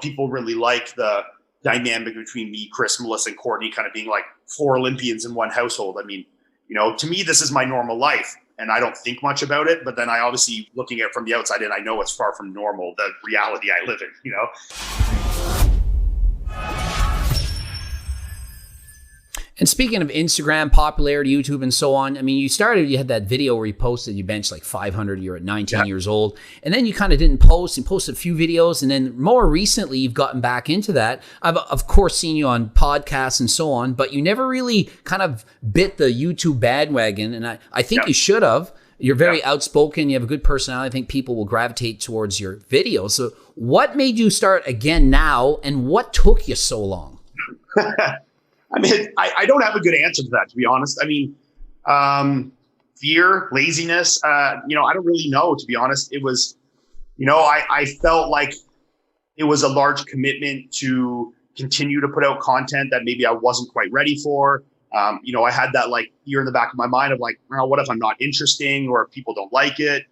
people really like the dynamic between me, Chris, Melissa, and Courtney kind of being like 4 Olympians in one household. I mean, to me, this is my normal life and I don't think much about it. But then I obviously looking at it from the outside and I know it's far from normal, the reality I live in. And speaking of Instagram, popularity, YouTube, and so on, I mean, you had that video where you posted you benched like 500, you're at 19 years old, and then you kind of didn't post. You posted a few videos, and then more recently, you've gotten back into that. I've, of course, seen you on podcasts and so on, but you never really kind of bit the YouTube bandwagon, and I think you should have. You're very outspoken. You have a good personality. I think people will gravitate towards your videos. So what made you start again now, and what took you so long? I mean, I don't have a good answer to that, to be honest. I mean, fear, laziness, I don't really know, to be honest. It was, I felt like it was a large commitment to continue to put out content that maybe I wasn't quite ready for. I had that like fear in the back of my mind of like, what if I'm not interesting or if people don't like it?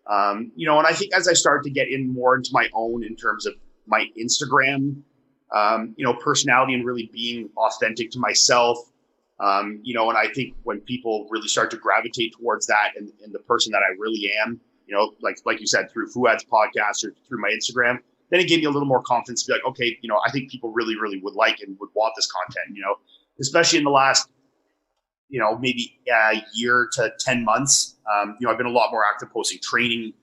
And I think as I started to get more into my own in terms of my Instagram, personality and really being authentic to myself. And I think when people really start to gravitate towards that and the person that I really am, like you said, through Fouad's podcast or through my Instagram, then it gave me a little more confidence to be like, okay, I think people really, really would like and would want this content, especially in the last, maybe a year to 10 months. I've been a lot more active posting training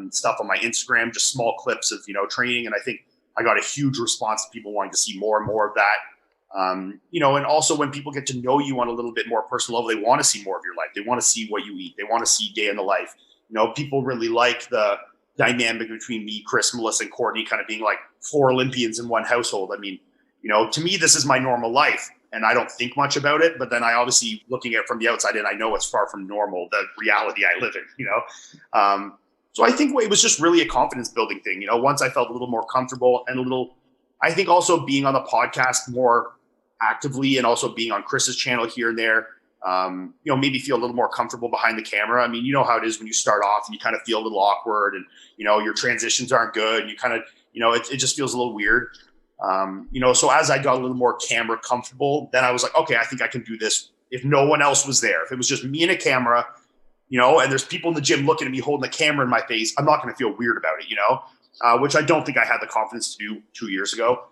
stuff on my Instagram, just small clips of, training. And I think I got a huge response to people wanting to see more and more of that. And also when people get to know you on a little bit more personal level, they want to see more of your life. They want to see what you eat. They want to see day in the life. People really like the dynamic between me, Chris, Melissa, and Courtney kind of being like 4 Olympians in one household. I mean, to me, this is my normal life and I don't think much about it. But then I obviously looking at it from the outside and I know it's far from normal, the reality I live in, So I think it was just really a confidence building thing. Once I felt a little more comfortable and I think also being on the podcast more actively and also being on Chris's channel here and there, maybe feel a little more comfortable behind the camera. I mean, you know how it is when you start off and you kind of feel a little awkward and, your transitions aren't good. And you kind of, it just feels a little weird. So as I got a little more camera comfortable, then I was like, okay, I think I can do this if no one else was there. If it was just me and a camera, and there's people in the gym looking at me holding a camera in my face, I'm not going to feel weird about it, which I don't think I had the confidence to do 2 years ago.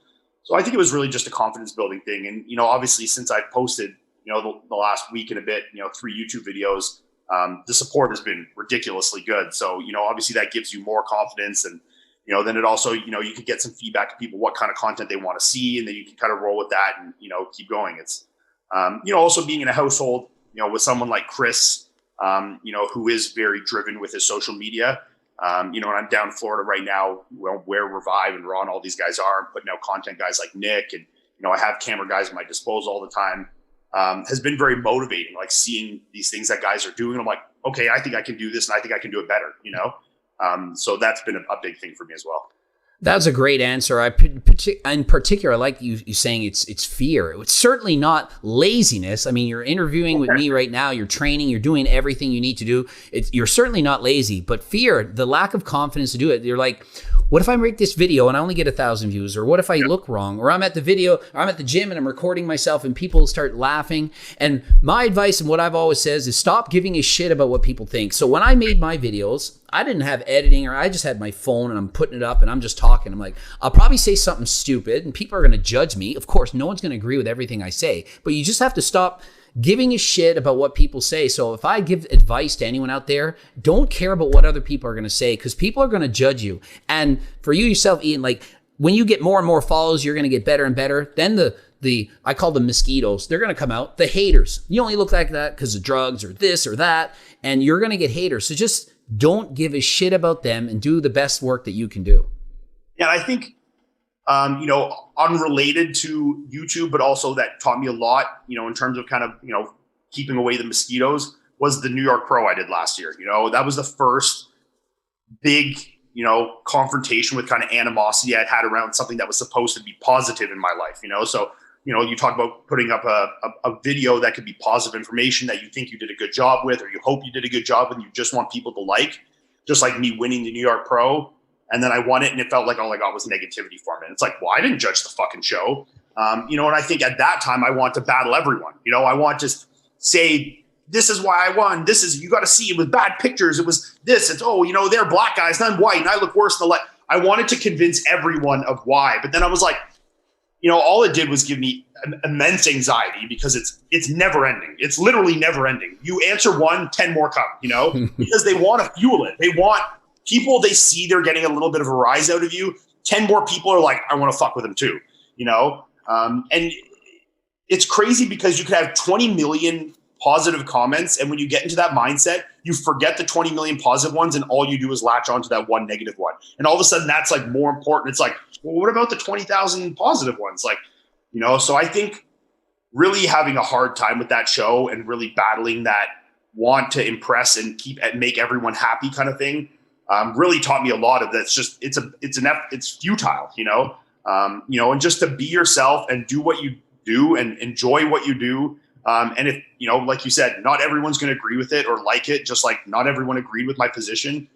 So I think it was really just a confidence building thing. And, obviously since I posted, the last week and a bit, 3 YouTube videos, the support has been ridiculously good. So, obviously that gives you more confidence and, then it also, you can get some feedback to people, what kind of content they want to see. And then you can kind of roll with that and, keep going. It's, also being in a household, with someone like Chris, who is very driven with his social media. And I'm down in Florida right now where Revive and Ron, all these guys are. I'm putting out content guys like Nick and, I have camera guys at my disposal all the time. Has been very motivating, like seeing these things that guys are doing. I'm like, okay, I think I can do this and I think I can do it better, So that's been a big thing for me as well. That's a great answer. In particular, I like you saying it's fear. It's certainly not laziness. I mean, you're interviewing with me right now. You're training. You're doing everything you need to do. You're certainly not lazy, but fear, the lack of confidence to do it. You're like, what if I make this video and I only get 1,000 views? Or what if I look wrong? Or I'm at the gym and I'm recording myself and people start laughing. And my advice and what I've always says is stop giving a shit about what people think. So when I made my videos, I didn't have editing or I just had my phone and I'm putting it up and I'm just talking. I'm like, I'll probably say something stupid and people are going to judge me. Of course, no one's going to agree with everything I say, but you just have to stop giving a shit about what people say. So if I give advice to anyone out there, don't care about what other people are going to say because people are going to judge you. And for you yourself, Ian, like when you get more and more follows, you're going to get better and better. Then I call them mosquitoes. They're going to come out. The haters. You only look like that because of drugs or this or that. And you're going to get haters. So just don't give a shit about them and do the best work that you can do. Yeah, I think, unrelated to YouTube, but also that taught me a lot, in terms of kind of, keeping away the mosquitoes was the New York Pro I did last year. That was the first big, confrontation with kind of animosity I'd had around something that was supposed to be positive in my life, So, you talk about putting up a video that could be positive information that you think you did a good job with, or you hope you did a good job and you just want people to like, just like me winning the New York Pro. And then I won it, and it felt like all I got was negativity from it. It's like, well, I didn't judge the fucking show. And I think at that time I want to battle everyone. I want to just say, this is why I won. This is, you got to see it with bad pictures. It was this. It's, they're black guys and I'm white and I look worse than the light. I wanted to convince everyone of why. But then I was like, all it did was give me immense anxiety because it's never ending. It's literally never ending. You answer one, 10 more come, because they want to fuel it. They want people, they see they're getting a little bit of a rise out of you. 10 more people are like, I want to fuck with them too, and it's crazy because you could have 20 million positive comments. And when you get into that mindset, you forget the 20 million positive ones and all you do is latch onto that one negative one. And all of a sudden that's like more important. It's like, well, what about the 20,000 positive ones? Like, so I think really having a hard time with that show and really battling that want to impress and make everyone happy kind of thing really taught me a lot of that. It's just, it's futile, and just to be yourself and do what you do and enjoy what you do. And if, like you said, not everyone's going to agree with it or like it, just like not everyone agreed with my position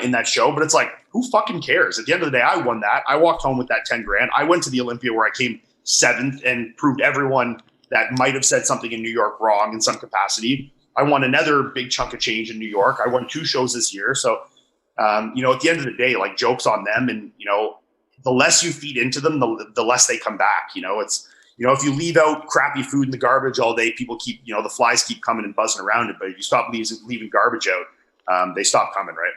in that show, but it's like, who fucking cares? At the end of the day, I won that. I walked home with that 10 grand. I went to the Olympia where I came 7th and proved everyone that might have said something in New York wrong in some capacity. I won another big chunk of change in New York. I won 2 shows this year. So, at the end of the day, like, joke's on them. And, the less you feed into them, the less they come back. It's, if you leave out crappy food in the garbage all day, people keep, the flies keep coming and buzzing around it. But if you stop leaving garbage out, they stop coming, right?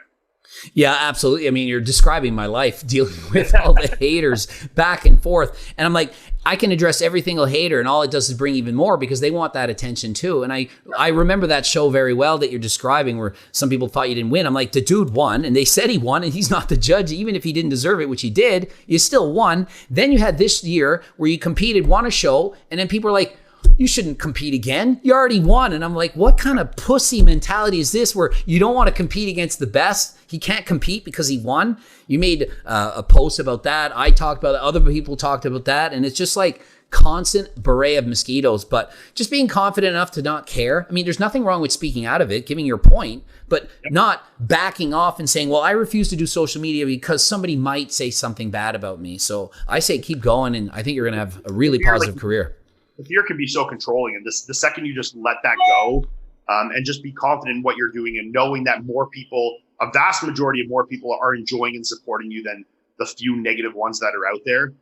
Yeah, absolutely. I mean, you're describing my life dealing with all the haters back and forth. And I'm like, I can address every single hater and all it does is bring even more because they want that attention too. And I remember that show very well that you're describing where some people thought you didn't win. I'm like, the dude won and they said he won and he's not the judge. Even if he didn't deserve it, which he did, you still won. Then you had this year where you competed, won a show, and then people are like, you shouldn't compete again. You already won. And I'm like, what kind of pussy mentality is this where you don't want to compete against the best? He can't compete because he won. You made a post about that. I talked about it. Other people talked about that. And it's just like constant beret of mosquitoes, but just being confident enough to not care. I mean, there's nothing wrong with speaking out of it, giving your point, but not backing off and saying, well, I refuse to do social media because somebody might say something bad about me. So I say, keep going. And I think you're going to have a really positive career. The fear can be so controlling, and the second you just let that go and just be confident in what you're doing and knowing that a vast majority of more people are enjoying and supporting you than the few negative ones that are out there,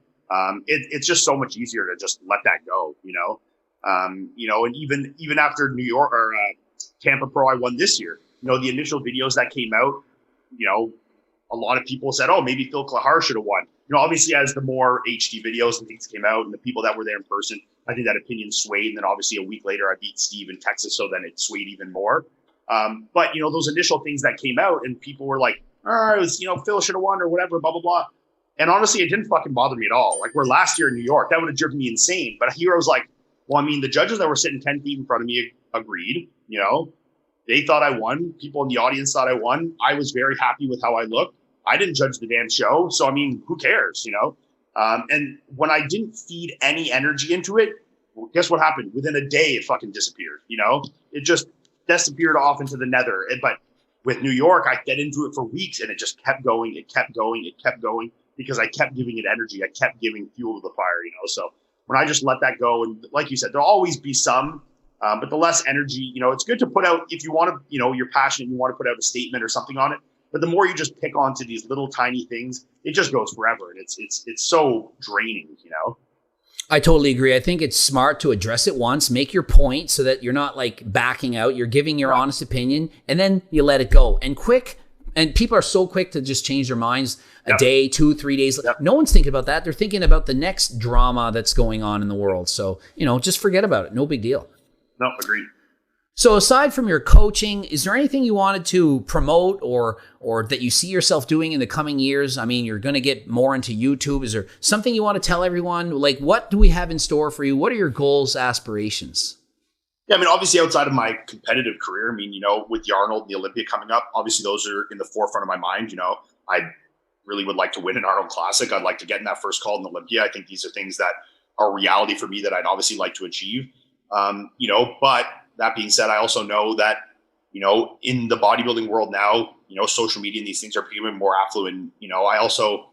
it's just so much easier to just let that go, and even after New York or Tampa Pro, I won this year. The initial videos that came out, a lot of people said, oh, maybe Phil Klahar should have won. Obviously as the more HD videos and things came out and the people that were there in person, I think that opinion swayed. And then obviously a week later, I beat Steve in Texas. So then it swayed even more. But, those initial things that came out and people were like, oh, it was, Phil should have won or whatever, blah, blah, blah. And honestly, it didn't fucking bother me at all. Like, where last year in New York, that would have driven me insane. But here I was like, well, I mean, the judges that were sitting 10 feet in front of me agreed, they thought I won. People in the audience thought I won. I was very happy with how I looked. I didn't judge the damn show. So, I mean, who cares, And when I didn't feed any energy into it, well, guess what happened? Within a day, it fucking disappeared, It just disappeared off into the nether. But with New York, I fed into it for weeks and it just kept going. It kept going. It kept going because I kept giving it energy. I kept giving fuel to the fire, So when I just let that go, and like you said, there'll always be some, but the less energy, it's good to put out if you want to, you're passionate, you want to put out a statement or something on it. But the more you just pick onto these little tiny things, it just goes forever. And it's so draining, I totally agree. I think it's smart to address it once, make your point so that you're not like backing out. You're giving your honest opinion and then you let it go. And people are so quick to just change their minds a day, 2, 3 days. No one's thinking about that. They're thinking about the next drama that's going on in the world. So, just forget about it. No big deal. No, agreed. So aside from your coaching, is there anything you wanted to promote or that you see yourself doing in the coming years? I mean, you're going to get more into YouTube. Is there something you want to tell everyone? Like, what do we have in store for you? What are your goals, aspirations? Yeah, I mean, obviously outside of my competitive career, I mean, with the Arnold, the Olympia coming up, obviously those are in the forefront of my mind. I really would like to win an Arnold Classic. I'd like to get in that first call in Olympia. I think these are things that are reality for me that I'd obviously like to achieve. But that being said, I also know that, in the bodybuilding world now, social media and these things are becoming more affluent. I also,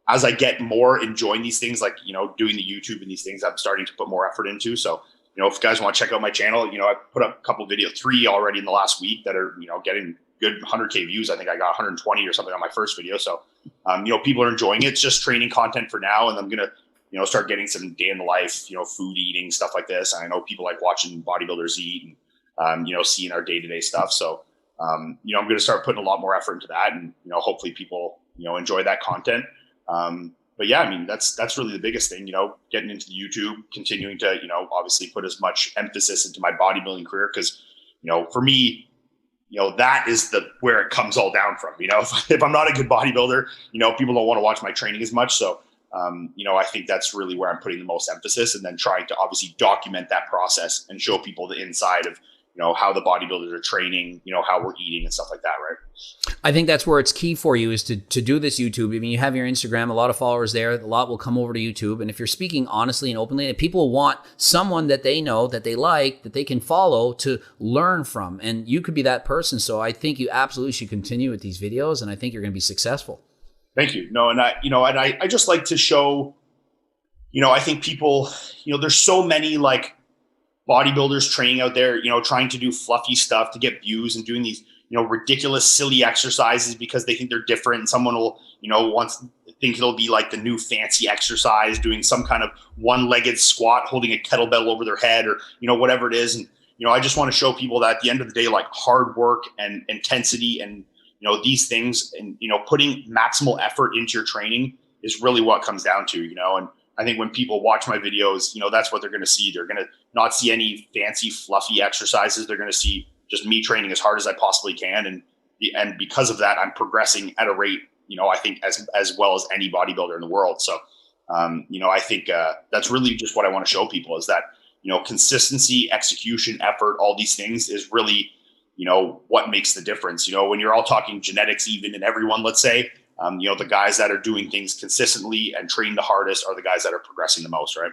as I get more enjoying these things, like, doing the YouTube and these things, I'm starting to put more effort into. So, if you guys want to check out my channel, I put up a couple of videos, 3 already in the last week that are, getting good 100K views. I think I got 120 or something on my first video. So, people are enjoying it. It's just training content for now. And I'm going to, start getting some day in the life, food eating, stuff like this. And I know people like watching bodybuilders eat and, seeing our day-to-day stuff. So, I'm going to start putting a lot more effort into that, and, hopefully people, enjoy that content. But yeah, I mean, that's really the biggest thing, getting into the YouTube, continuing to, obviously put as much emphasis into my bodybuilding career. Cause, for me, that is where it comes all down from, if I'm not a good bodybuilder, people don't want to watch my training as much. So, I think that's really where I'm putting the most emphasis, and then trying to obviously document that process and show people the inside of, how the bodybuilders are training, how we're eating and stuff like that, right? I think that's where it's key for you, is to do this YouTube. I mean, you have your Instagram, a lot of followers there, a lot will come over to YouTube. And if you're speaking honestly and openly, people want someone that they know, that they like, that they can follow to learn from. And you could be that person. So I think you absolutely should continue with these videos, and I think you're going to be successful. Thank you. No, and I just like to show, I think people, there's so many like bodybuilders training out there, trying to do fluffy stuff to get views and doing these, ridiculous, silly exercises because they think they're different. And someone will, think it'll be like the new fancy exercise, doing some kind of one-legged squat, holding a kettlebell over their head, or, whatever it is. And, I just want to show people that at the end of the day, like, hard work and intensity and, these things, and, putting maximal effort into your training is really what it comes down to, and I think when people watch my videos, that's what they're going to see. They're going to not see any fancy, fluffy exercises. They're going to see just me training as hard as I possibly can. And because of that, I'm progressing at a rate, I think as well as any bodybuilder in the world. So, I think that's really just what I want to show people, is that, consistency, execution, effort, all these things is really, what makes the difference. When you're all talking genetics, even in everyone, let's say, the guys that are doing things consistently and train the hardest are the guys that are progressing the most, right?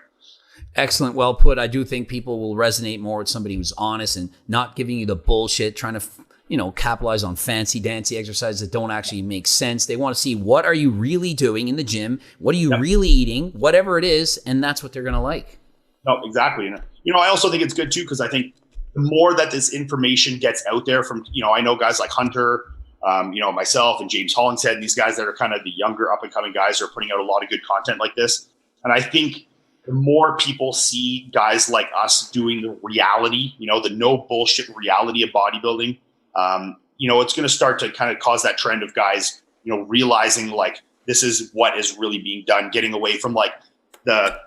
Excellent. Well put. I do think people will resonate more with somebody who's honest and not giving you the bullshit, trying to, capitalize on fancy dancy exercises that don't actually make sense. They want to see, what are you really doing in the gym? What are you really eating? Whatever it is. And that's what they're going to like. No, exactly. And, I also think it's good too, because I think the more that this information gets out there from, I know guys like Hunter, myself and James Hollingshead, these guys that are kind of the younger up and coming guys, are putting out a lot of good content like this. And I think the more people see guys like us doing the reality, the no bullshit reality of bodybuilding, it's going to start to kind of cause that trend of guys, realizing like this is what is really being done, getting away from like the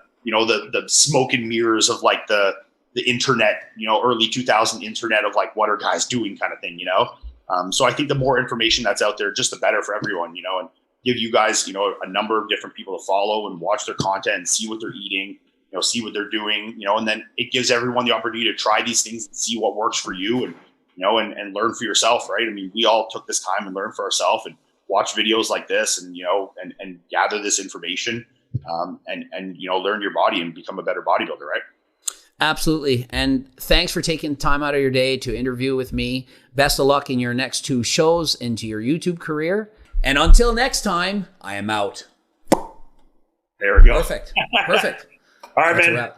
smoke and mirrors of like the internet, early 2000 internet of like, what are guys doing kind of thing, So I think the more information that's out there, just the better for everyone, and give you guys, a number of different people to follow and watch their content and see what they're eating, see what they're doing, and then it gives everyone the opportunity to try these things and see what works for you, and, and learn for yourself, right? I mean, we all took this time and learned for ourselves and watch videos like this and, and gather this information, and learn your body and become a better bodybuilder, right? Absolutely. And thanks for taking time out of your day to interview with me. Best of luck in your next 2 shows into your YouTube career. And until next time, I am out. There we go. Perfect. All right, man.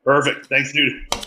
Perfect. Thanks, dude.